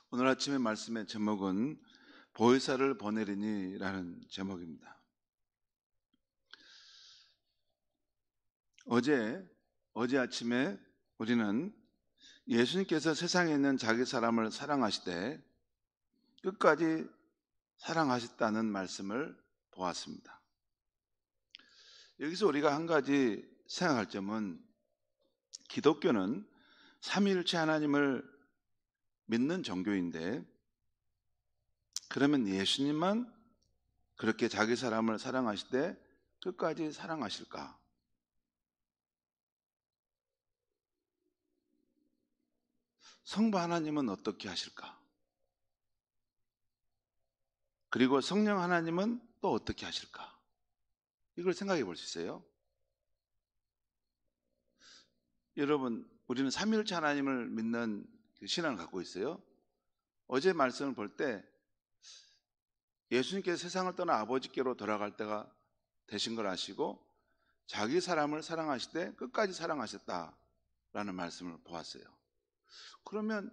오늘 아침의 말씀의 제목은 보혜사를 보내리니 라는 제목입니다. 어제 아침에 우리는 예수님께서 세상에 있는 자기 사람을 사랑하시되 끝까지 사랑하셨다는 말씀을 보았습니다. 여기서 우리가 한 가지 생각할 점은 기독교는 삼위일체 하나님을 믿는 종교인데, 그러면 예수님만 그렇게 자기 사람을 사랑하시되 끝까지 사랑하실까? 성부 하나님은 어떻게 하실까? 그리고 성령 하나님은 또 어떻게 하실까? 이걸 생각해 볼 수 있어요. 여러분, 우리는 삼위일체 하나님을 믿는 신앙을 갖고 있어요. 어제 말씀을 볼 때 예수님께서 세상을 떠나 아버지께로 돌아갈 때가 되신 걸 아시고 자기 사람을 사랑하시되 끝까지 사랑하셨다라는 말씀을 보았어요. 그러면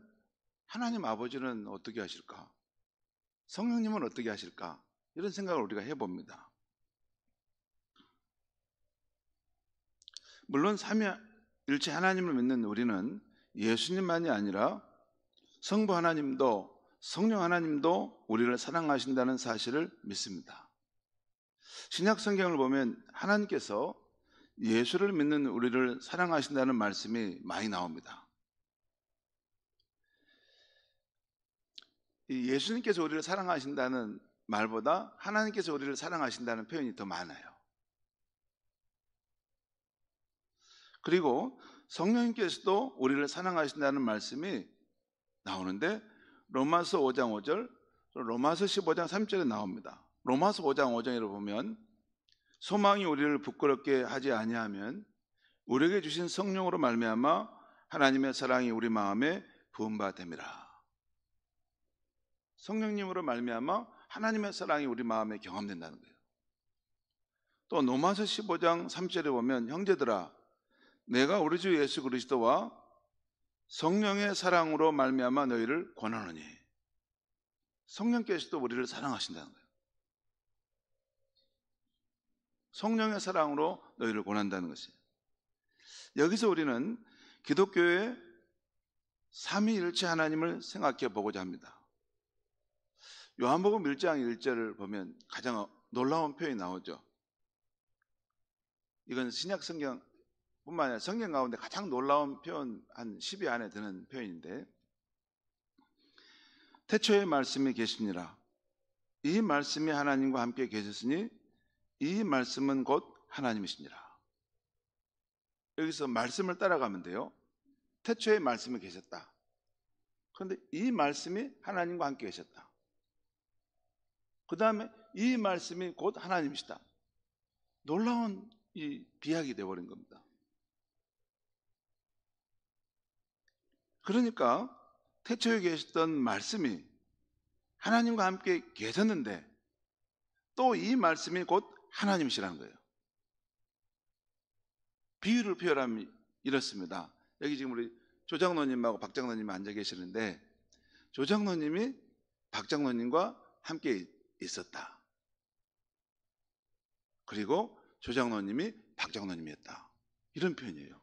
하나님 아버지는 어떻게 하실까? 성령님은 어떻게 하실까? 이런 생각을 우리가 해봅니다. 물론 삼위일체 하나님을 믿는 우리는 예수님만이 아니라 성부 하나님도 성령 하나님도 우리를 사랑하신다는 사실을 믿습니다. 신약 성경을 보면 하나님께서 예수를 믿는 우리를 사랑하신다는 말씀이 많이 나옵니다. 예수님께서 우리를 사랑하신다는 말보다 하나님께서 우리를 사랑하신다는 표현이 더 많아요. 그리고 성령님께서도 우리를 사랑하신다는 말씀이 나오는데 로마서 5장 5절, 로마서 15장 3절에 나옵니다. 로마서 5장 5절에 보면 소망이 우리를 부끄럽게 하지 아니하면 우리에게 주신 성령으로 말미암아 하나님의 사랑이 우리 마음에 부은 바 됨이라. 성령님으로 말미암아 하나님의 사랑이 우리 마음에 경험된다는 거예요. 또 로마서 15장 3절에 보면 형제들아 내가 우리 주 예수 그리스도와 성령의 사랑으로 말미암아 너희를 권하노니. 성령께서도 우리를 사랑하신다는 거예요. 성령의 사랑으로 너희를 권한다는 것이에요. 여기서 우리는 기독교의 삼위일체 하나님을 생각해 보고자 합니다. 요한복음 1장 1절을 보면 가장 놀라운 표현이 나오죠. 이건 신약 성경 뿐만 아니라 성경 가운데 가장 놀라운 표현 한 10위 안에 드는 표현인데, 태초에 말씀이 계시니라. 이 말씀이 하나님과 함께 계셨으니 이 말씀은 곧 하나님이시니라. 여기서 말씀을 따라가면 돼요. 태초에 말씀이 계셨다. 그런데 이 말씀이 하나님과 함께 계셨다. 그 다음에 이 말씀이 곧 하나님이시다. 놀라운 이 비약이 되어버린 겁니다. 그러니까 태초에 계셨던 말씀이 하나님과 함께 계셨는데 또 이 말씀이 곧 하나님이시라는 거예요. 비유를 표현하면 이렇습니다. 여기 지금 우리 조장로님하고 박장로님이 앉아 계시는데 조장로님이 박장로님과 함께 있었다. 그리고 조장로님이 박장로님이었다. 이런 표현이에요.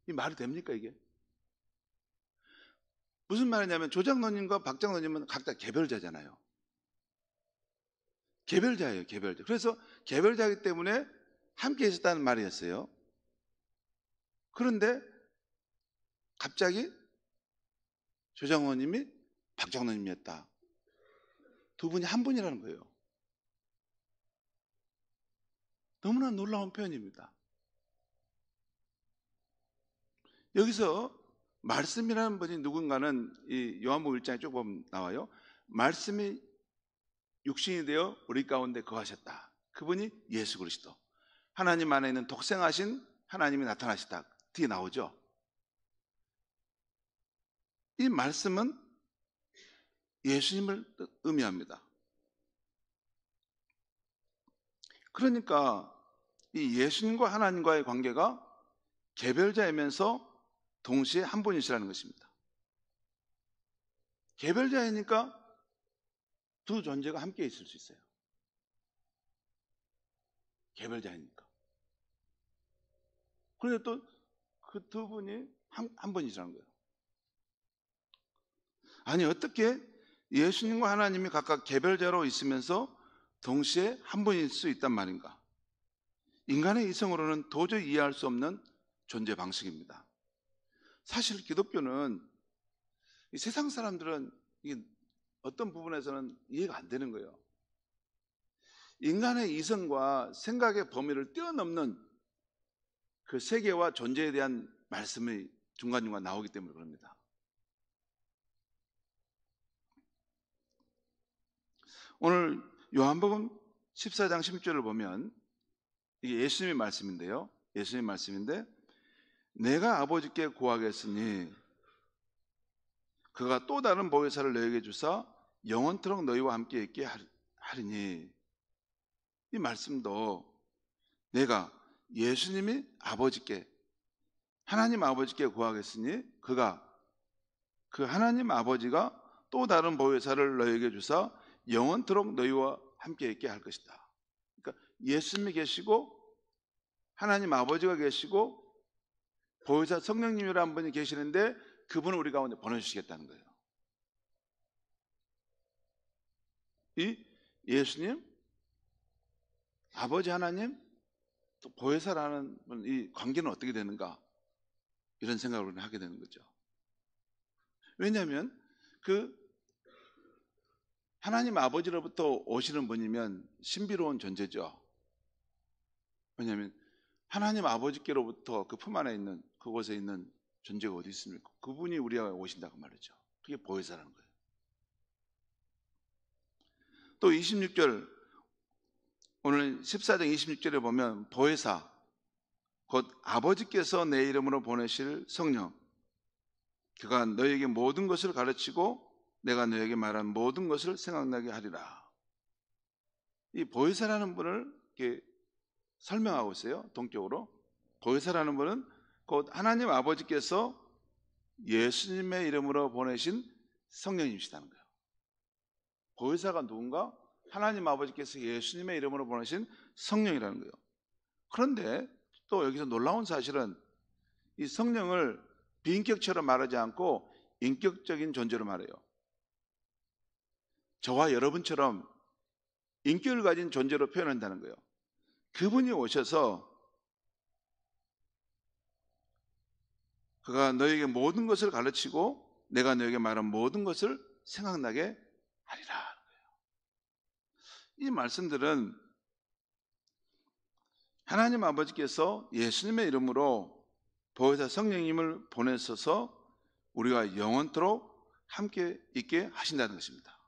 이 말이 됩니까 이게? 무슨 말이냐면 조장로님과 박장로님은 각자 개별자잖아요. 개별자예요, 개별자. 그래서 개별자이기 때문에 함께 있었다는 말이었어요. 그런데 갑자기 조장로님이 박장로님이었다. 두 분이 한 분이라는 거예요. 너무나 놀라운 표현입니다. 여기서 말씀이라는 분이 누군가는 이 요한복음 1장에 조금 나와요. 말씀이 육신이 되어 우리 가운데 거하셨다. 그분이 예수 그리스도. 하나님 안에 있는 독생하신 하나님이 나타나시다. 뒤에 나오죠. 이 말씀은 예수님을 의미합니다. 그러니까 이 예수님과 하나님과의 관계가 개별자이면서 동시에 한 분이시라는 것입니다. 개별자이니까 두 존재가 함께 있을 수 있어요. 개별자이니까. 그런데 또 그 두 분이 한 분이라는 거예요. 아니, 어떻게 예수님과 하나님이 각각 개별자로 있으면서 동시에 한 분일 수 있단 말인가? 인간의 이성으로는 도저히 이해할 수 없는 존재 방식입니다. 사실 기독교는 이 세상 사람들은 이게 어떤 부분에서는 이해가 안 되는 거예요. 인간의 이성과 생각의 범위를 뛰어넘는 그 세계와 존재에 대한 말씀이 중간중간 나오기 때문에 그럽니다. 오늘 요한복음 14장 16절을 보면 이게 예수님의 말씀인데요. 예수님의 말씀인데, 내가 아버지께 구하겠으니 그가 또 다른 보혜사를 너에게 주사 영원토록 너희와 함께 있게 하리니, 이 말씀도 내가 예수님이 아버지께, 하나님 아버지께 구하겠으니 그가, 그 하나님 아버지가 또 다른 보혜사를 너에게 주사 영원토록 너희와 함께 있게 할 것이다. 그러니까 예수님이 계시고 하나님 아버지가 계시고 보혜사 성령님이라는 분이 계시는데 그분을 우리 가운데 보내주시겠다는 거예요. 이 예수님, 아버지 하나님, 또 보혜사라는 이 관계는 어떻게 되는가, 이런 생각을 하게 되는 거죠. 왜냐하면 그 하나님 아버지로부터 오시는 분이면 신비로운 존재죠. 왜냐하면 하나님 아버지께로부터 그 품 안에 있는, 그곳에 있는 존재가 어디 있습니까? 그분이 우리가 오신다고 말이죠. 그게 보혜사라는 거예요. 또 26절, 오늘 14장 26절에 보면 보혜사, 곧 아버지께서 내 이름으로 보내실 성령, 그가 너에게 모든 것을 가르치고 내가 너에게 말한 모든 것을 생각나게 하리라. 이 보혜사라는 분을 이렇게 설명하고 있어요. 동격으로 보혜사라는 분은 곧 하나님 아버지께서 예수님의 이름으로 보내신 성령님이시다는 거예요. 보혜사가 누군가? 하나님 아버지께서 예수님의 이름으로 보내신 성령이라는 거예요. 그런데 또 여기서 놀라운 사실은 이 성령을 비인격처럼 말하지 않고 인격적인 존재로 말해요. 저와 여러분처럼 인격을 가진 존재로 표현한다는 거예요. 그분이 오셔서 그가 너에게 모든 것을 가르치고 내가 너에게 말한 모든 것을 생각나게 하리라. 이 말씀들은 하나님 아버지께서 예수님의 이름으로 보혜사 성령님을 보내셔서 우리가 영원토록 함께 있게 하신다는 것입니다.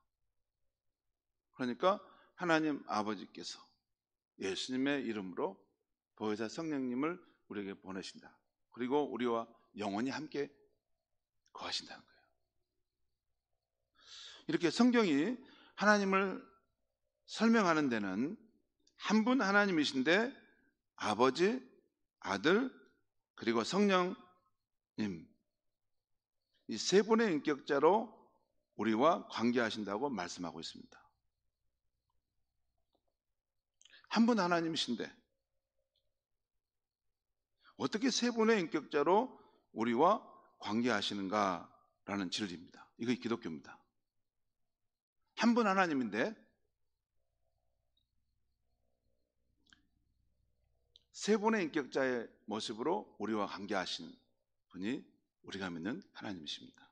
그러니까 하나님 아버지께서 예수님의 이름으로 보혜사 성령님을 우리에게 보내신다. 그리고 우리와 영원히 함께 거하신다는 거예요. 이렇게 성경이 하나님을 설명하는 데는 한 분 하나님이신데 아버지, 아들, 그리고 성령님, 이 세 분의 인격자로 우리와 관계하신다고 말씀하고 있습니다. 한 분 하나님이신데 어떻게 세 분의 인격자로 우리와 관계하시는가라는 진리입니다. 이게 기독교입니다. 한 분 하나님인데 세 분의 인격자의 모습으로 우리와 관계하시는 분이 우리가 믿는 하나님이십니다.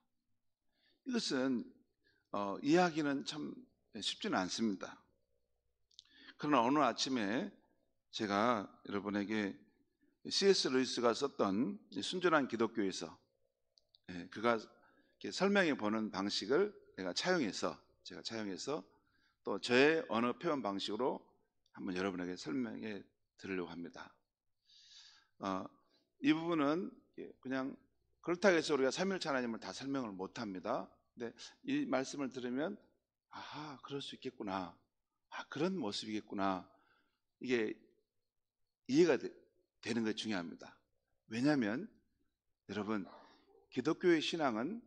이것은 이해하기는 참 쉽지는 않습니다. 그러나 오늘 아침에 제가 여러분에게 C.S. 루이스가 썼던 순전한 기독교에서 그가 설명해 보는 방식을 제가 차용해서 또 저의 언어 표현 방식으로 한번 여러분에게 설명해 드리려고 합니다. 이 부분은 그냥 그렇다고 해서 우리가 삼위일체 하나님을 다 설명을 못합니다. 근데 이 말씀을 들으면 아하, 그럴 수 있겠구나, 그런 모습이겠구나, 이게 이해가 되는 것이 중요합니다. 왜냐하면 여러분, 기독교의 신앙은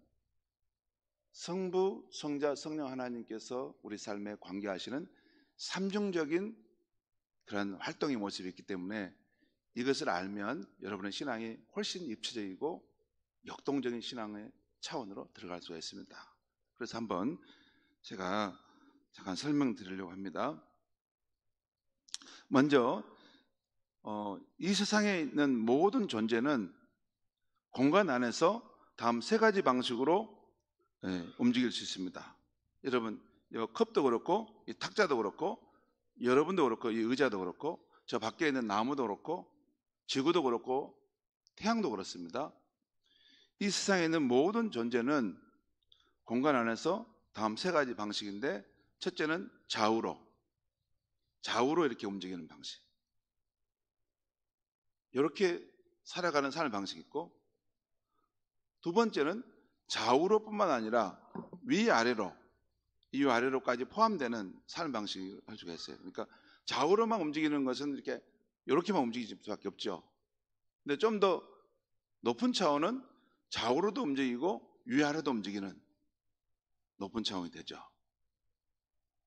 성부, 성자, 성령 하나님께서 우리 삶에 관계하시는 삼중적인 그런 활동의 모습이 있기 때문에 이것을 알면 여러분의 신앙이 훨씬 입체적이고 역동적인 신앙의 차원으로 들어갈 수가 있습니다. 그래서 한번 제가 잠깐 설명드리려고 합니다. 먼저 이 세상에 있는 모든 존재는 공간 안에서 다음 세 가지 방식으로 움직일 수 있습니다. 여러분, 이 컵도 그렇고 이 탁자도 그렇고 여러분도 그렇고 이 의자도 그렇고 저 밖에 있는 나무도 그렇고 지구도 그렇고 태양도 그렇습니다. 이 세상에 있는 모든 존재는 공간 안에서 다음 세 가지 방식인데, 첫째는 좌우로 이렇게 움직이는 방식. 이렇게 살아가는 삶의 방식이 있고, 두 번째는 좌우로뿐만 아니라 위아래로, 이아래로까지 포함되는 삶의 방식을 할 수가 있어요. 그러니까 좌우로만 움직이는 것은 이렇게만 움직일 수밖에 없죠. 근데 좀 더 높은 차원은 좌우로도 움직이고 위아래도 움직이는 높은 차원이 되죠.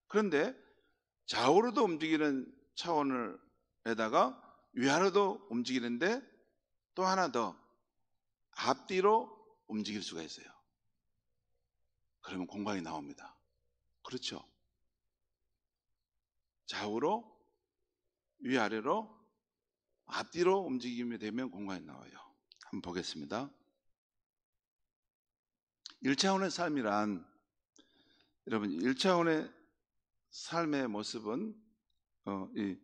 그런데 좌우로도 움직이는 차원에다가 위아래도 움직이는데 또 하나 더 앞뒤로 움직일 수가 있어요. 그러면 공간이 나옵니다. 그렇죠? 좌우로, 위아래로, 앞뒤로 움직임이 되면 공간이 나와요. 한번 보겠습니다. 1차원의 삶이란, 여러분 1차원의 삶의 모습은 이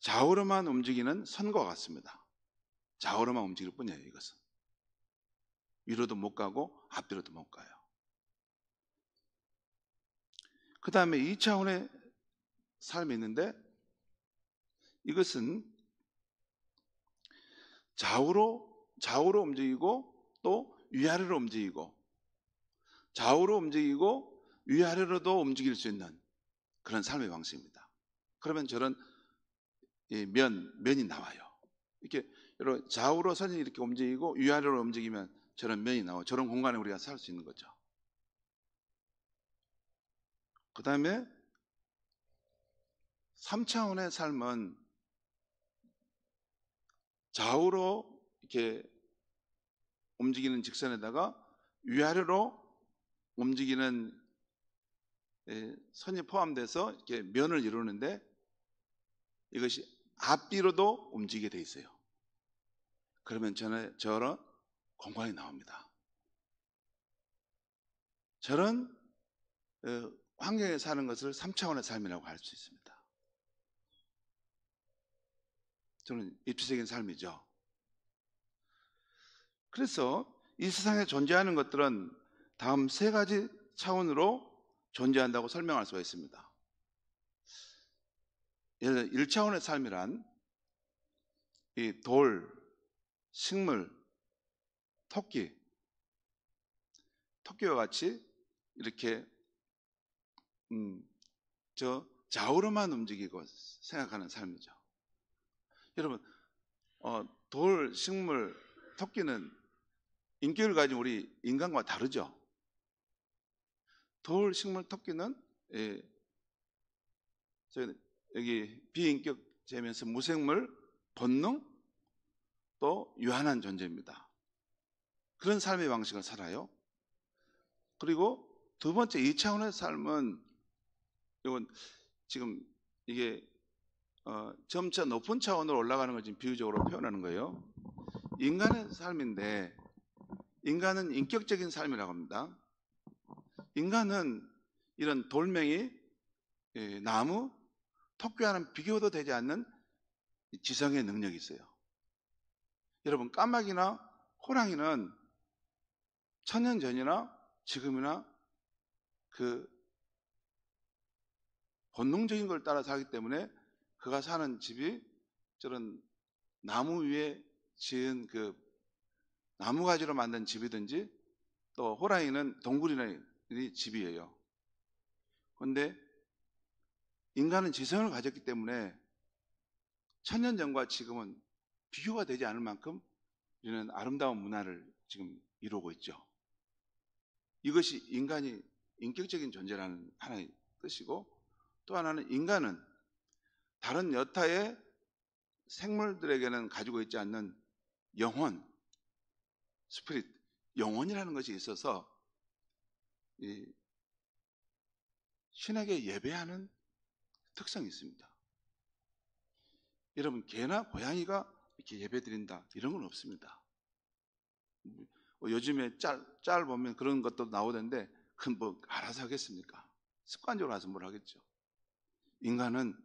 좌우로만 움직이는 선과 같습니다. 좌우로만 움직일 뿐이에요. 이것은 위로도 못 가고 앞뒤로도 못 가요. 그 다음에 2차원의 삶이 있는데, 이것은 좌우로 움직이고 또 위아래로 움직이고, 좌우로 움직이고 위아래로도 움직일 수 있는 그런 삶의 방식입니다. 그러면 저런 면이 나와요. 이렇게 좌우로 선이 이렇게 움직이고 위아래로 움직이면 저런 면이 나와요. 저런 공간에 우리가 살 수 있는 거죠. 그 다음에 3차원의 삶은 좌우로 이렇게 움직이는 직선에다가 위아래로 움직이는 선이 포함돼서 이렇게 면을 이루는데, 이것이 앞뒤로도 움직이게 돼 있어요. 그러면 저런 공간이 나옵니다. 저런 환경에 사는 것을 3차원의 삶이라고 할 수 있습니다. 저는 입체적인 삶이죠. 그래서 이 세상에 존재하는 것들은 다음 세 가지 차원으로 존재한다고 설명할 수가 있습니다. 예를 들어 1차원의 삶이란 이 돌, 식물, 토끼와 같이 이렇게 좌우로만 움직이고 생각하는 삶이죠. 여러분, 돌, 식물, 토끼는 인격을 가진 우리 인간과 다르죠. 돌, 식물, 토끼는 여기 비인격제면서 무생물, 본능, 또 유한한 존재입니다. 그런 삶의 방식을 살아요. 그리고 두 번째 2차원의 삶은, 이건 지금 이게 점차 높은 차원으로 올라가는 걸 지금 비유적으로 표현하는 거예요. 인간의 삶인데, 인간은 인격적인 삶이라고 합니다. 인간은 이런 돌멩이, 나무, 토끼와는 비교도 되지 않는 지성의 능력이 있어요. 여러분, 까마귀나 호랑이는 천년 전이나 지금이나 그 본능적인 걸 따라 살기 때문에 그가 사는 집이 저런 나무 위에 지은 그 나무가지로 만든 집이든지, 또 호랑이는 동굴이나 집이에요. 그런데 인간은 지성을 가졌기 때문에 천년 전과 지금은 비교가 되지 않을 만큼 우리는 아름다운 문화를 지금 이루고 있죠. 이것이 인간이 인격적인 존재라는 하나의 뜻이고, 또 하나는 인간은 다른 여타의 생물들에게는 가지고 있지 않는 영혼, 스피릿, 영혼이라는 것이 있어서 이 신에게 예배하는 특성이 있습니다. 여러분, 개나 고양이가 이렇게 예배 드린다 이런 건 없습니다. 요즘에 짤 보면 그런 것도 나오던데 그건 뭐 알아서 하겠습니까? 습관적으로 해서 뭘 하겠죠. 인간은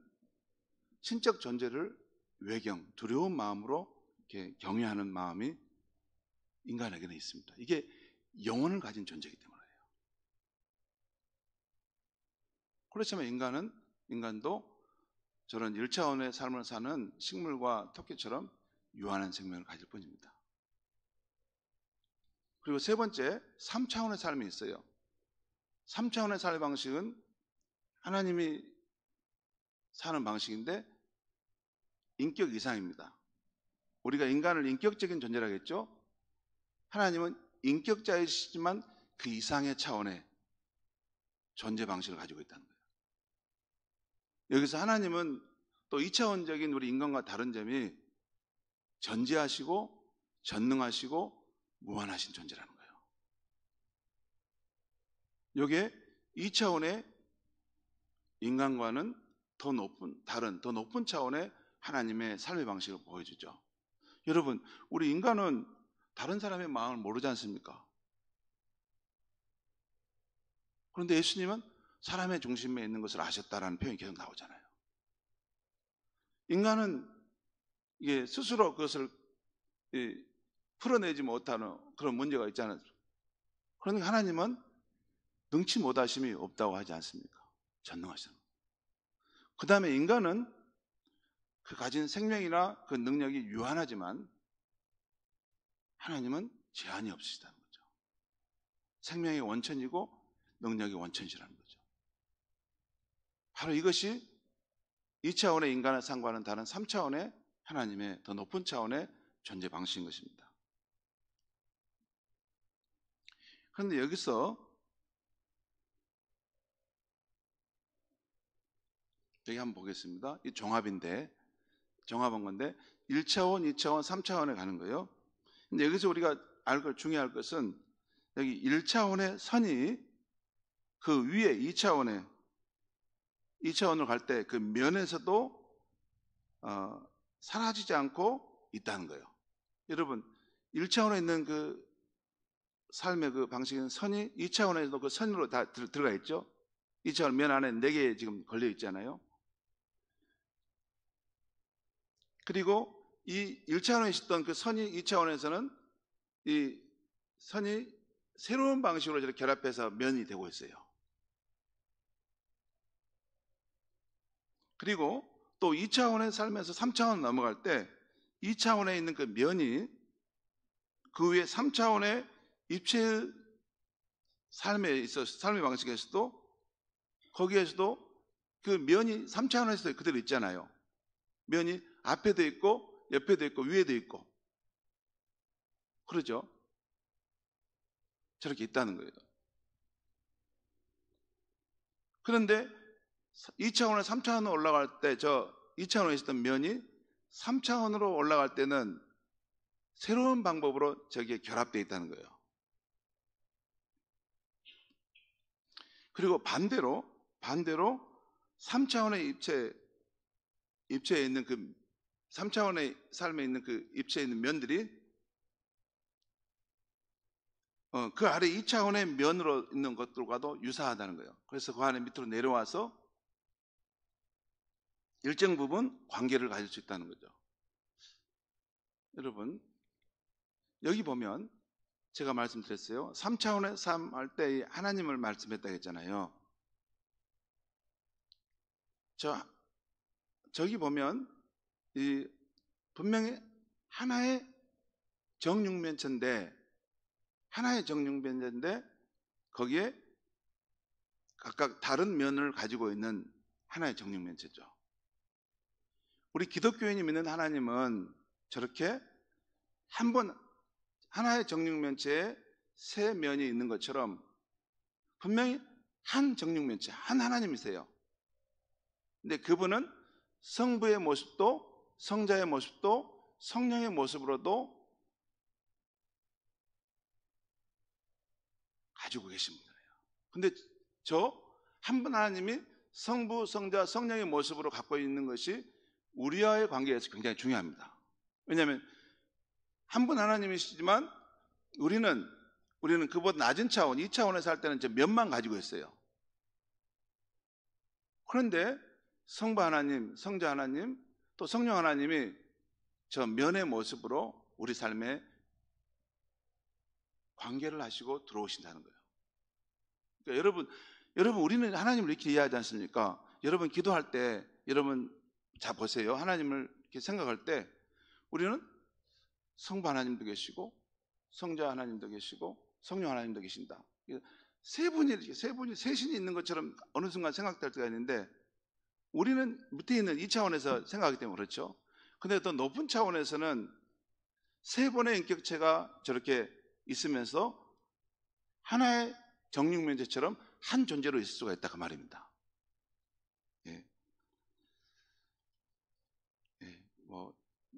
신적 존재를 외경, 두려운 마음으로 이렇게 경외하는 마음이 인간에게는 있습니다. 이게 영혼을 가진 존재이기 때문이에요. 그렇지만 인간도 저런 1차원의 삶을 사는 식물과 토끼처럼 유한한 생명을 가질 뿐입니다. 그리고 세 번째, 3차원의 삶이 있어요. 3차원의 삶의 방식은 하나님이 사는 방식인데 인격 이상입니다. 우리가 인간을 인격적인 존재라고 했죠. 하나님은 인격자이시지만 그 이상의 차원의 존재 방식을 가지고 있다는 거예요. 여기서 하나님은 또 2차원적인 우리 인간과 다른 점이 전지하시고 전능하시고 무한하신 존재라는 거예요. 이게 2차원의 인간과는 더 높은 차원의 하나님의 삶의 방식을 보여주죠. 여러분, 우리 인간은 다른 사람의 마음을 모르지 않습니까? 그런데 예수님은 사람의 중심에 있는 것을 아셨다라는 표현이 계속 나오잖아요. 인간은 이게 스스로 그것을 풀어내지 못하는 그런 문제가 있잖아요. 그러니까 하나님은 능치 못하심이 없다고 하지 않습니까? 전능하시는. 그 다음에 인간은 그 가진 생명이나 그 능력이 유한하지만 하나님은 제한이 없으시다는 거죠. 생명의 원천이고 능력의 원천이라는 거죠. 바로 이것이 2차원의 인간의 삶과는 다른 3차원의 하나님의 더 높은 차원의 존재 방식인 것입니다. 그런데 여기서 여기 한번 보겠습니다. 이 종합한 건데 1차원, 2차원, 3차원에 가는 거예요. 근데 여기서 우리가 중요할 것은 여기 1차원의 선이 그 위에 2차원으로 갈 때 그 면에서도 사라지지 않고 있다는 거예요. 여러분, 1차원에 있는 그 삶의 그 방식은 선이 2차원에서도 그 선으로 다 들어가 있죠. 2차원 면 안에 4개 지금 걸려 있잖아요. 그리고 이 1차원에 있었던 그 선이 2차원에서는 이 선이 새로운 방식으로 이렇게 결합해서 면이 되고 있어요. 그리고 또 2차원의 삶에서 3차원 넘어갈 때 2차원에 있는 그 면이 그 위에 3차원의 입체의 삶의 방식에서도 거기에서도 그 면이 3차원에서 그대로 있잖아요. 면이 앞에도 있고 옆에도 있고 위에도 있고 그러죠. 저렇게 있다는 거예요. 그런데 2차원에서 3차원으로 올라갈 때 저 2차원에 있었던 면이 3차원으로 올라갈 때는 새로운 방법으로 저기에 결합되어 있다는 거예요. 그리고 반대로 3차원의 입체에 있는 그 3차원의 삶에 있는 그 입체에 있는 면들이 그 아래 2차원의 면으로 있는 것들과도 유사하다는 거예요. 그래서 그 안에 밑으로 내려와서 일정 부분 관계를 가질 수 있다는 거죠. 여러분, 여기 보면 제가 말씀드렸어요. 3차원의 삶 할 때 하나님을 말씀했다고 했잖아요. 저기 보면 분명히 하나의 정육면체인데 거기에 각각 다른 면을 가지고 있는 하나의 정육면체죠. 우리 기독교인이 믿는 하나님은 저렇게 하나의 정육면체에 세 면이 있는 것처럼 분명히 한 정육면체, 한 하나님이세요. 근데 그분은 성부의 모습도 성자의 모습도 성령의 모습으로도 가지고 계신 분이에요. 근데 저 한 분 하나님이 성부, 성자, 성령의 모습으로 갖고 있는 것이 우리와의 관계에서 굉장히 중요합니다. 왜냐하면 한 분 하나님이시지만 우리는 그보다 낮은 차원, 2차원에서 할 때는 면만 가지고 있어요. 그런데 성부 하나님, 성자 하나님, 또 성령 하나님이 저 면의 모습으로 우리 삶에 관계를 하시고 들어오신다는 거예요. 그러니까 여러분 우리는 하나님을 이렇게 이해하지 않습니까? 여러분 기도할 때 여러분 자 보세요. 하나님을 이렇게 생각할 때 우리는 성부 하나님도 계시고 성자 하나님도 계시고 성령 하나님도 계신다. 세 분이 셋이 있는 것처럼 어느 순간 생각될 때가 있는데 우리는 밑에 있는 이 차원에서 생각하기 때문에 그렇죠. 근데 더 높은 차원에서는 세 번의 인격체가 저렇게 있으면서 하나의 정육면체처럼 한 존재로 있을 수가 있다 그 말입니다. 예. 뭐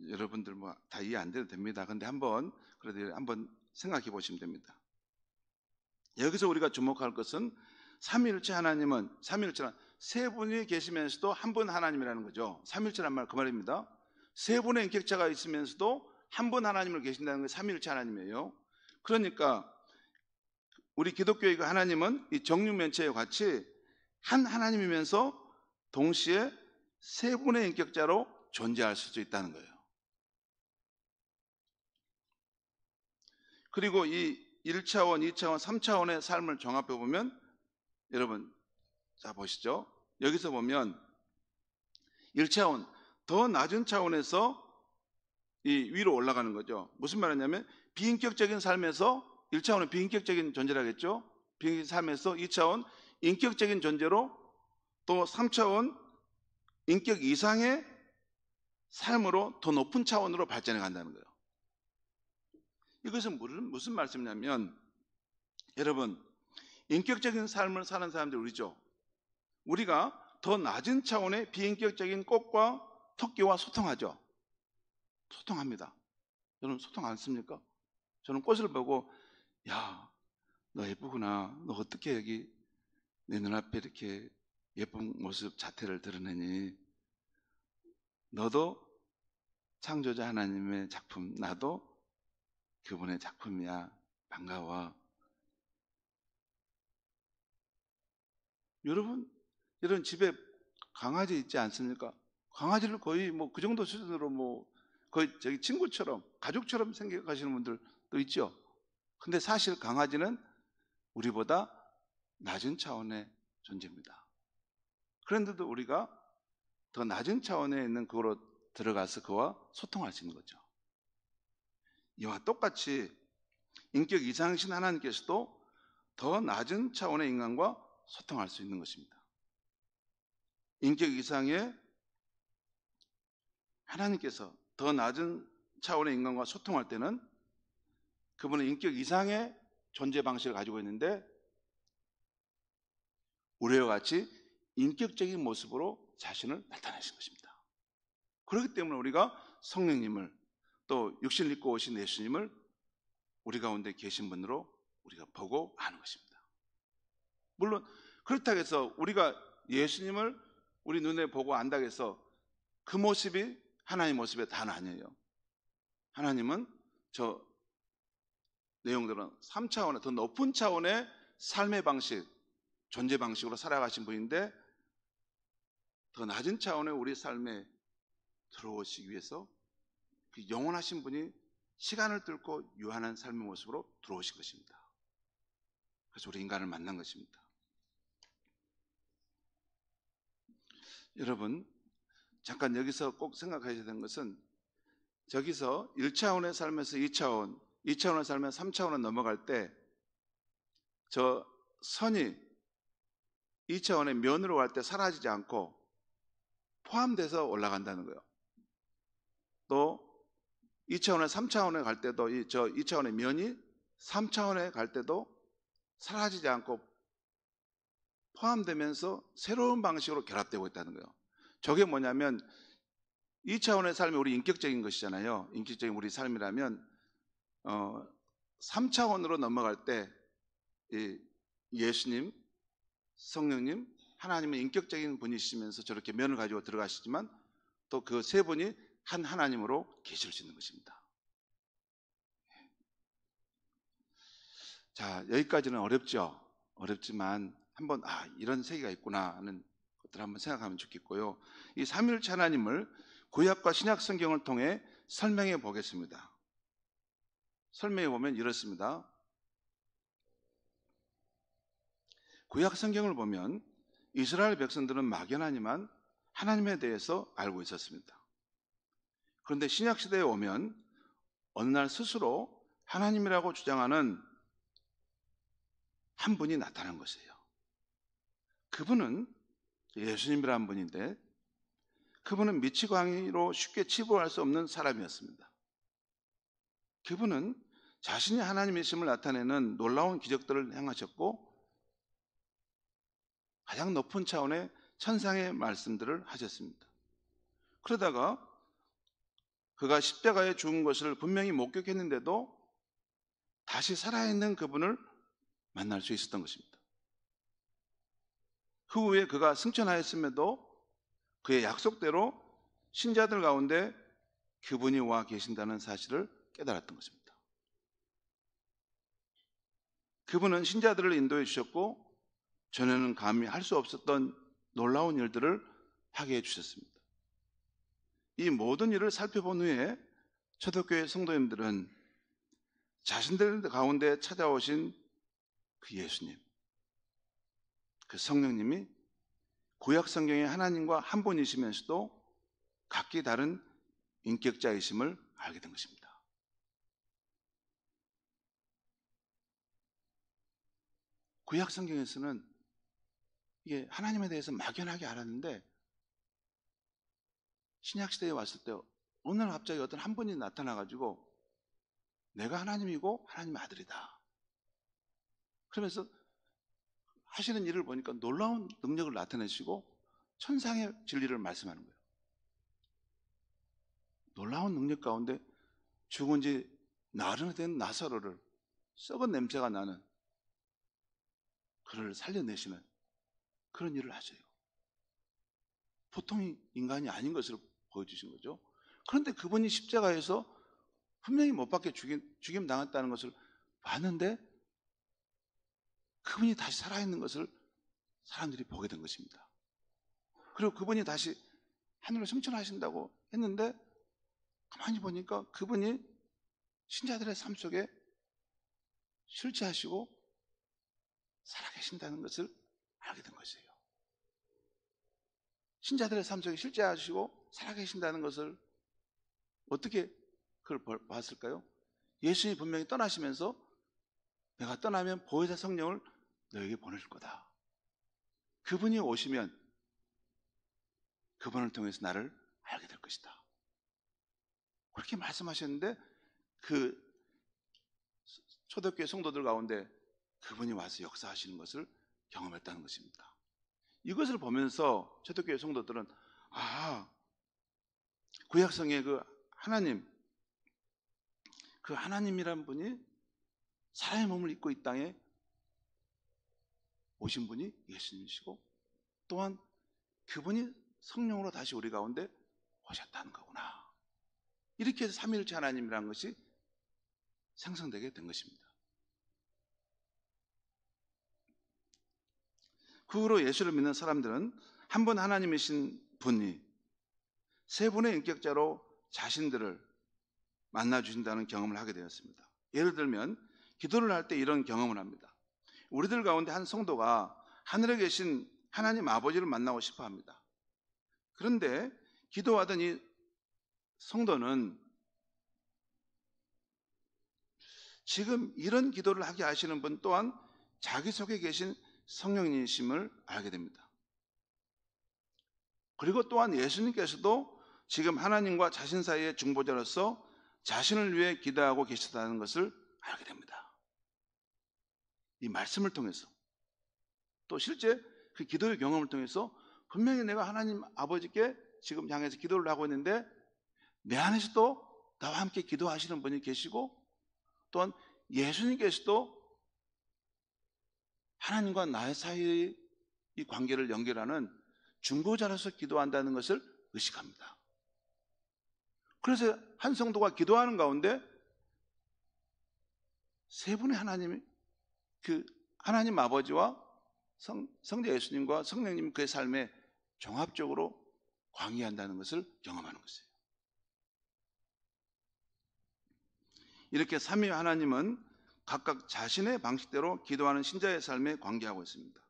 여러분들 뭐 다 이해 안 돼도 됩니다. 근데 그래도 한번 생각해 보시면 됩니다. 여기서 우리가 주목할 것은 삼위일체 하나님은 세 분이 계시면서도 한 분 하나님이라는 거죠. 삼위일체란 말 그 말입니다. 세 분의 인격체가 있으면서도 한 분 하나님을 계신다는 게 삼위일체 하나님이에요. 그러니까 우리 기독교의 그 하나님은 이 정육면체와 같이 한 하나님이면서 동시에 세 분의 인격자로 존재할 수도 있다는 거예요. 그리고 이 1차원, 2차원, 3차원의 삶을 종합해 보면 여러분 자 보시죠. 여기서 보면 1차원 더 낮은 차원에서 이 위로 올라가는 거죠. 무슨 말이냐면 비인격적인 삶에서 1차원은 비인격적인 존재라겠죠. 비인격적인 삶에서 2차원 인격적인 존재로 또 3차원 인격 이상의 삶으로 더 높은 차원으로 발전해 간다는 거예요. 이것은 무슨 말씀이냐면 여러분 인격적인 삶을 사는 사람들 우리죠. 우리가 더 낮은 차원의 비인격적인 꽃과 토끼와 소통하죠. 소통합니다. 여러분 소통 안 씁니까? 저는 꽃을 보고 야, 너 예쁘구나. 너 어떻게 여기 내 눈앞에 이렇게 예쁜 모습 자태를 드러내니? 너도 창조자 하나님의 작품, 나도 그분의 작품이야. 반가워. 여러분 집에 강아지 있지 않습니까? 강아지를 거의 뭐 그 정도 수준으로 뭐 거의 저기 친구처럼 가족처럼 생각하시는 분들도 있죠. 근데 사실 강아지는 우리보다 낮은 차원의 존재입니다. 그런데도 우리가 더 낮은 차원에 있는 그거로 들어가서 그와 소통할 수 있는 거죠. 이와 똑같이 인격 이상이신 하나님께서도 더 낮은 차원의 인간과 소통할 수 있는 것입니다. 인격 이상의 하나님께서 더 낮은 차원의 인간과 소통할 때는 그분은 인격 이상의 존재 방식을 가지고 있는데 우리와 같이 인격적인 모습으로 자신을 나타내신 것입니다. 그렇기 때문에 우리가 성령님을 또 육신을 입고 오신 예수님을 우리 가운데 계신 분으로 우리가 보고 아는 것입니다. 물론 그렇다고 해서 우리가 예수님을 우리 눈에 보고 안다고 해서 그 모습이 하나님 모습의 다는 아니에요. 하나님은 저 내용들은 3차원의 더 높은 차원의 삶의 방식, 존재 방식으로 살아가신 분인데 더 낮은 차원의 우리 삶에 들어오시기 위해서 그 영원하신 분이 시간을 뚫고 유한한 삶의 모습으로 들어오신 것입니다. 그래서 우리 인간을 만난 것입니다. 여러분 잠깐 여기서 꼭 생각하셔야 되는 것은 저기서 1차원의 삶에서 2차원, 2차원의 삶에서 3차원을 넘어갈 때 저 선이 2차원의 면으로 갈 때 사라지지 않고 포함돼서 올라간다는 거예요. 또 2차원의 3차원에 갈 때도 저 2차원의 면이 3차원에 갈 때도 사라지지 않고 포함되면서 새로운 방식으로 결합되고 있다는 거예요. 저게 뭐냐면 2차원의 삶이 우리 인격적인 것이잖아요. 인격적인 우리 삶이라면 3차원으로 넘어갈 때 예수님, 성령님, 하나님은 인격적인 분이시면서 저렇게 면을 가지고 들어가시지만 또 그 세 분이 한 하나님으로 계실 수 있는 것입니다. 자, 여기까지는 어렵죠. 어렵지만 한번 이런 세계가 있구나 하는 것들을 한번 생각하면 좋겠고요. 이 삼위일체 하나님을 구약과 신약 성경을 통해 설명해 보겠습니다. 설명해 보면 이렇습니다. 구약 성경을 보면 이스라엘 백성들은 막연하니만 하나님에 대해서 알고 있었습니다. 그런데 신약 시대에 오면 어느 날 스스로 하나님이라고 주장하는 한 분이 나타난 것이에요. 그분은 예수님이라는 분인데 그분은 미치광이로 쉽게 치부할 수 없는 사람이었습니다. 그분은 자신이 하나님이심을 나타내는 놀라운 기적들을 행하셨고 가장 높은 차원의 천상의 말씀들을 하셨습니다. 그러다가 그가 십자가에 죽은 것을 분명히 목격했는데도 다시 살아있는 그분을 만날 수 있었던 것입니다. 그 후에 그가 승천하였음에도 그의 약속대로 신자들 가운데 그분이 와 계신다는 사실을 깨달았던 것입니다. 그분은 신자들을 인도해 주셨고 전에는 감히 할 수 없었던 놀라운 일들을 하게 해주셨습니다. 이 모든 일을 살펴본 후에 초대교회 성도님들은 자신들 가운데 찾아오신 그 예수님, 그 성령님이 구약 성경의 하나님과 한 분이시면서도 각기 다른 인격자이심을 알게 된 것입니다. 구약 성경에서는 이게 하나님에 대해서 막연하게 알았는데 신약 시대에 왔을 때 어느 날 갑자기 어떤 한 분이 나타나가지고 내가 하나님이고 하나님의 아들이다. 그러면서 하시는 일을 보니까 놀라운 능력을 나타내시고 천상의 진리를 말씀하는 거예요. 놀라운 능력 가운데 죽은 지 나흘이나 된 나사로를 썩은 냄새가 나는 그를 살려내시는 그런 일을 하세요. 보통 인간이 아닌 것을 보여주신 거죠. 그런데 그분이 십자가에서 분명히 못 박혀 죽임 당했다는 것을 봤는데 그분이 다시 살아있는 것을 사람들이 보게 된 것입니다. 그리고 그분이 다시 하늘로 승천하신다고 했는데 가만히 보니까 그분이 신자들의 삶 속에 실제하시고 살아계신다는 것을 알게 된 것이에요. 신자들의 삶 속에 실제하시고 살아계신다는 것을 어떻게 그걸 봤을까요? 예수님이 분명히 떠나시면서 내가 떠나면 보혜사 성령을 너에게 보낼 거다. 그분이 오시면 그분을 통해서 나를 알게 될 것이다. 그렇게 말씀하셨는데 그 초대교회 성도들 가운데 그분이 와서 역사하시는 것을 경험했다는 것입니다. 이것을 보면서 초대교회 성도들은 구약성의 그 하나님, 그 하나님이란 분이 사람의 몸을 입고 이 땅에 오신 분이 예수님이시고 또한 그분이 성령으로 다시 우리 가운데 오셨다는 거구나. 이렇게 해서 삼위일체 하나님이라는 것이 생성되게 된 것입니다. 그 후로 예수를 믿는 사람들은 한 분 하나님이신 분이 세 분의 인격자로 자신들을 만나주신다는 경험을 하게 되었습니다. 예를 들면 기도를 할 때 이런 경험을 합니다. 우리들 가운데 한 성도가 하늘에 계신 하나님 아버지를 만나고 싶어 합니다. 그런데 기도하던 이 성도는 지금 이런 기도를 하게 하시는 분 또한 자기 속에 계신 성령님이심을 알게 됩니다. 그리고 또한 예수님께서도 지금 하나님과 자신 사이의 중보자로서 자신을 위해 기도하고 계시다는 것을 알게 됩니다. 이 말씀을 통해서 또 실제 그 기도의 경험을 통해서 분명히 내가 하나님 아버지께 지금 향해서 기도를 하고 있는데 내 안에서도 나와 함께 기도하시는 분이 계시고 또한 예수님께서도 하나님과 나의 사이의 이 관계를 연결하는 중보자로서 기도한다는 것을 의식합니다. 그래서 한 성도가 기도하는 가운데 세 분의 하나님 아버지와 성자 예수님과 성령님 그의 삶에 종합적으로 관계한다는 것을 경험하는 것이에요. 이렇게 삼위 하나님은 각각 자신의 방식대로 기도하는 신자의 삶에 관계하고 있습니다.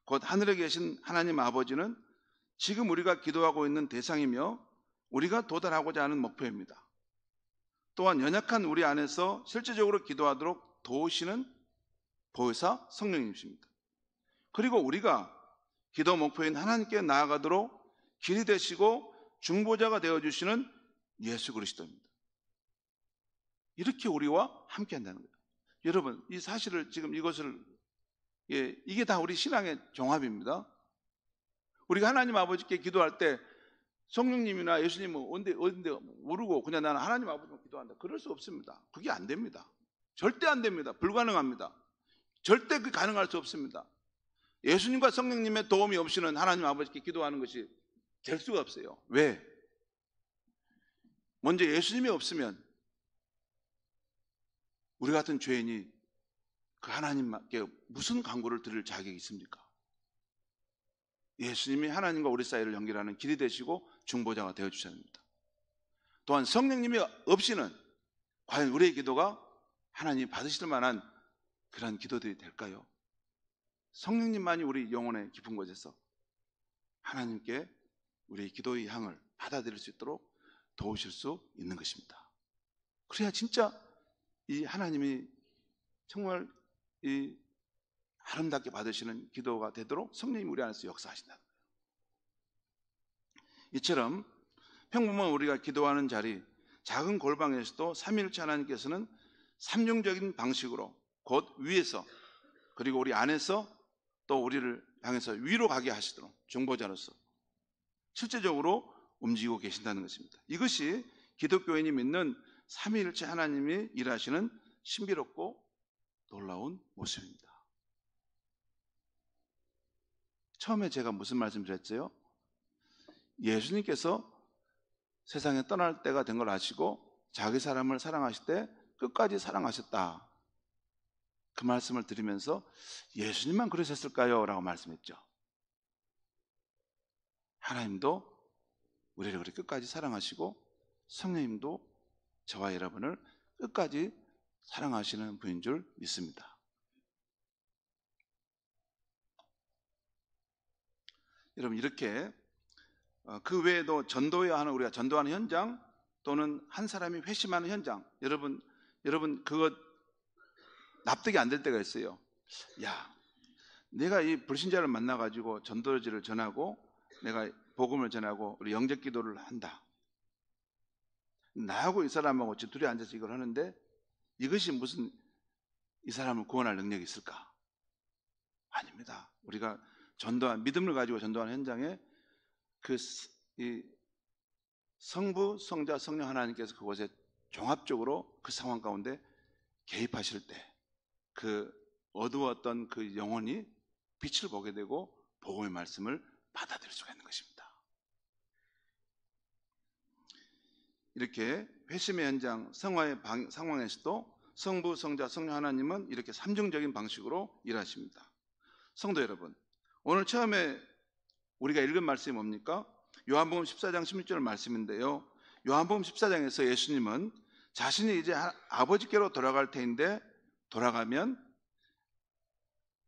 곧 하늘에 계신 하나님 아버지는 지금 우리가 기도하고 있는 대상이며 우리가 도달하고자 하는 목표입니다. 또한 연약한 우리 안에서 실제적으로 기도하도록 도우시는 보혜사 성령님이십니다. 그리고 우리가 기도 목표인 하나님께 나아가도록 길이 되시고 중보자가 되어주시는 예수 그리스도입니다. 이렇게 우리와 함께 한다는 거예요. 여러분, 이 사실을 지금 이게 다 우리 신앙의 종합입니다. 우리가 하나님 아버지께 기도할 때 성령님이나 예수님은 어딘데 모르고 그냥 나는 하나님 아버지만 기도한다. 그럴 수 없습니다. 그게 안 됩니다. 절대 안 됩니다. 불가능합니다. 절대 가능할 수 없습니다. 예수님과 성령님의 도움이 없이는 하나님 아버지께 기도하는 것이 될 수가 없어요. 왜? 먼저 예수님이 없으면 우리 같은 죄인이 그 하나님께 무슨 간구를 드릴 자격이 있습니까? 예수님이 하나님과 우리 사이를 연결하는 길이 되시고 중보자가 되어주셔야 합니다. 또한 성령님이 없이는 과연 우리의 기도가 하나님이 받으실 만한 그런 기도들이 될까요? 성령님만이 우리 영혼의 깊은 곳에서 하나님께 우리의 기도의 향을 받아들일 수 있도록 도우실 수 있는 것입니다. 그래야 진짜 이 하나님이 정말 이 아름답게 받으시는 기도가 되도록 성령님이 우리 안에서 역사하신다는 거예요. 이처럼 평범한 우리가 기도하는 자리, 작은 골방에서도 삼위일체 하나님께서는 삼중적인 방식으로 곧 위에서 그리고 우리 안에서 또 우리를 향해서 위로 가게 하시도록 중보자로서 실제적으로 움직이고 계신다는 것입니다. 이것이 기독교인이 믿는 삼위일체 하나님이 일하시는 신비롭고 놀라운 모습입니다. 처음에 제가 무슨 말씀 드렸죠? 예수님께서 세상에 떠날 때가 된 걸 아시고 자기 사람을 사랑하실 때 끝까지 사랑하셨다. 그 말씀을 드리면서 예수님만 그러셨을까요? 라고 말씀했죠. 하나님도 우리를 그렇게 끝까지 사랑하시고 성령님도 저와 여러분을 끝까지 사랑하시는 분인 줄 믿습니다. 여러분, 이렇게 그 외에도 전도해야 하는 우리가 전도하는 현장 또는 한 사람이 회심하는 현장, 여러분 그거 납득이 안 될 때가 있어요. 야, 내가 이 불신자를 만나가지고 전도지를 전하고 내가 복음을 전하고 우리 영접 기도를 한다. 나하고 이 사람하고 둘이 앉아서 이걸 하는데 이것이 무슨 이 사람을 구원할 능력이 있을까? 아닙니다. 우리가 전도한 믿음을 가지고 전도하는 현장에 이 성부, 성자, 성령 하나님께서 그곳에 종합적으로 그 상황 가운데 개입하실 때 그 어두웠던 그 영혼이 빛을 보게 되고 복음의 말씀을 받아들일 수가 있는 것입니다. 이렇게 회심의 현장, 성화의 상황에서도 성부, 성자, 성령 하나님은 이렇게 삼중적인 방식으로 일하십니다. 성도 여러분, 오늘 처음에 우리가 읽은 말씀이 뭡니까? 요한복음 14장 16절 말씀인데요. 요한복음 14장에서 예수님은 자신이 이제 아버지께로 돌아갈 테인데 돌아가면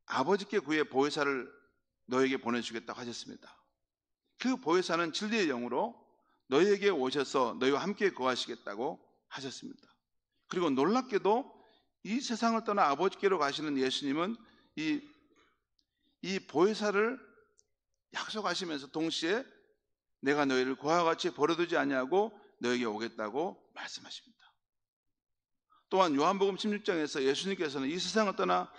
아버지께 구해 보혜사를 너에게 보내주겠다고 하셨습니다. 그 보혜사는 진리의 영으로 너희에게 오셔서 너희와 함께 거하시겠다고 하셨습니다. 그리고 놀랍게도 이 세상을 떠나 아버지께로 가시는 예수님은 이 보혜사를 약속하시면서 동시에 내가 너희를 그와 같이 버려두지 아니하고 너에게 오겠다고 말씀하십니다. 또한 요한복음 16장에서 예수님께서는 이 세상을 떠나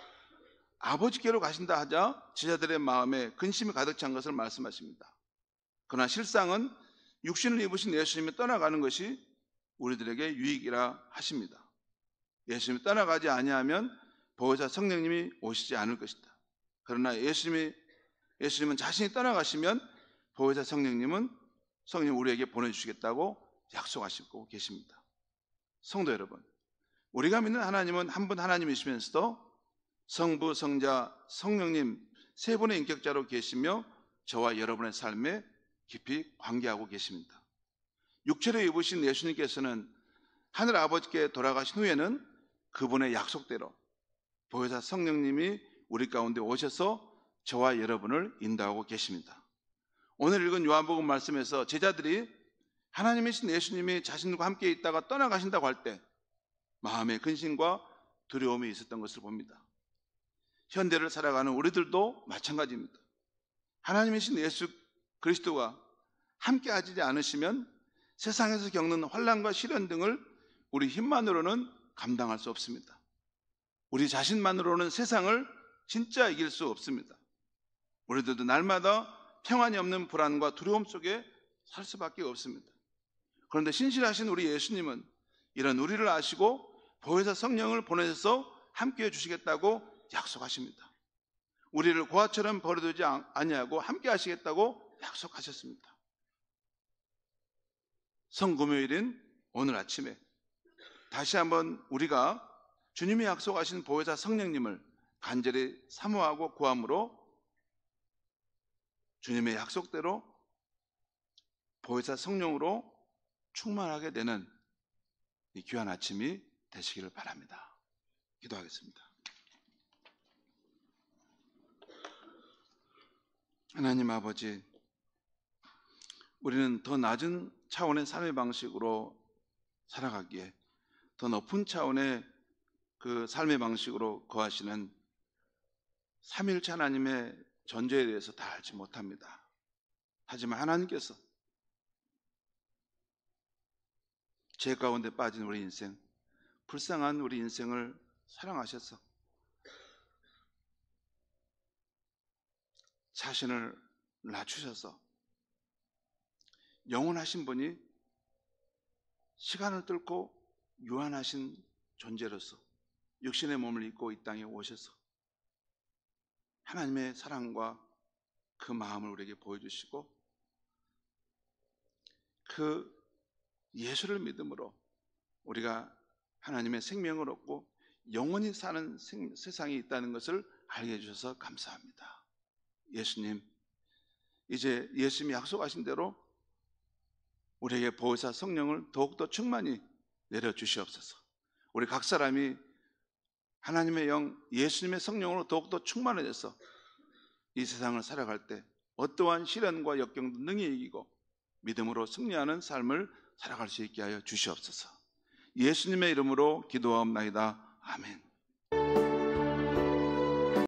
아버지께로 가신다 하자 제자들의 마음에 근심이 가득 찬 것을 말씀하십니다. 그러나 실상은 육신을 입으신 예수님이 떠나가는 것이 우리들에게 유익이라 하십니다. 예수님이 떠나가지 아니하면 보혜사 성령님이 오시지 않을 것이다. 그러나 예수님은 자신이 떠나가시면 보혜사 성령님 우리에게 보내주시겠다고 약속하시고 계십니다. 성도 여러분, 우리가 믿는 하나님은 한 분 하나님이시면서도 성부, 성자, 성령님 세 분의 인격자로 계시며 저와 여러분의 삶에 깊이 관계하고 계십니다. 육체로 입으신 예수님께서는 하늘 아버지께 돌아가신 후에는 그분의 약속대로 보혜사 성령님이 우리 가운데 오셔서 저와 여러분을 인도하고 계십니다. 오늘 읽은 요한복음 말씀에서 제자들이 하나님이신 예수님이 자신과 함께 있다가 떠나가신다고 할 때 마음의 근심과 두려움이 있었던 것을 봅니다. 현대를 살아가는 우리들도 마찬가지입니다. 하나님이신 예수 그리스도가 함께 하지 않으시면 세상에서 겪는 환난과 시련 등을 우리 힘만으로는 감당할 수 없습니다. 우리 자신만으로는 세상을 진짜 이길 수 없습니다. 우리들도 날마다 평안이 없는 불안과 두려움 속에 살 수밖에 없습니다. 그런데 신실하신 우리 예수님은 이런 우리를 아시고 보혜사 성령을 보내셔서 함께해 주시겠다고 약속하십니다. 우리를 고아처럼 버려두지 아니하고 함께 하시겠다고 약속하셨습니다. 성금요일인 오늘 아침에 다시 한번 우리가 주님이 약속하신 보혜사 성령님을 간절히 사모하고 구함으로 주님의 약속대로 보혜사 성령으로 충만하게 되는 이 귀한 아침이 되시기를 바랍니다. 기도하겠습니다. 하나님 아버지, 우리는 더 낮은 차원의 삶의 방식으로 살아가기에 더 높은 차원의 그 삶의 방식으로 거하시는 삼위일체 하나님의 존재에 대해서 다 알지 못합니다. 하지만 하나님께서 죄 가운데 빠진 우리 인생, 불쌍한 우리 인생을 사랑하셔서 자신을 낮추셔서 영원하신 분이 시간을 뚫고 유한하신 존재로서 육신의 몸을 입고 이 땅에 오셔서 하나님의 사랑과 그 마음을 우리에게 보여주시고 그 예수를 믿음으로 우리가 하나님의 생명을 얻고 영원히 사는 세상이 있다는 것을 알게 해주셔서 감사합니다. 예수님, 이제 예수님이 약속하신 대로 우리에게 보혜사 성령을 더욱더 충만히 내려주시옵소서. 우리 각 사람이 하나님의 영, 예수님의 성령으로 더욱더 충만해져서 이 세상을 살아갈 때 어떠한 시련과 역경도 능히 이기고 믿음으로 승리하는 삶을 살아갈 수 있게 하여 주시옵소서. 예수님의 이름으로 기도하옵나이다. 아멘.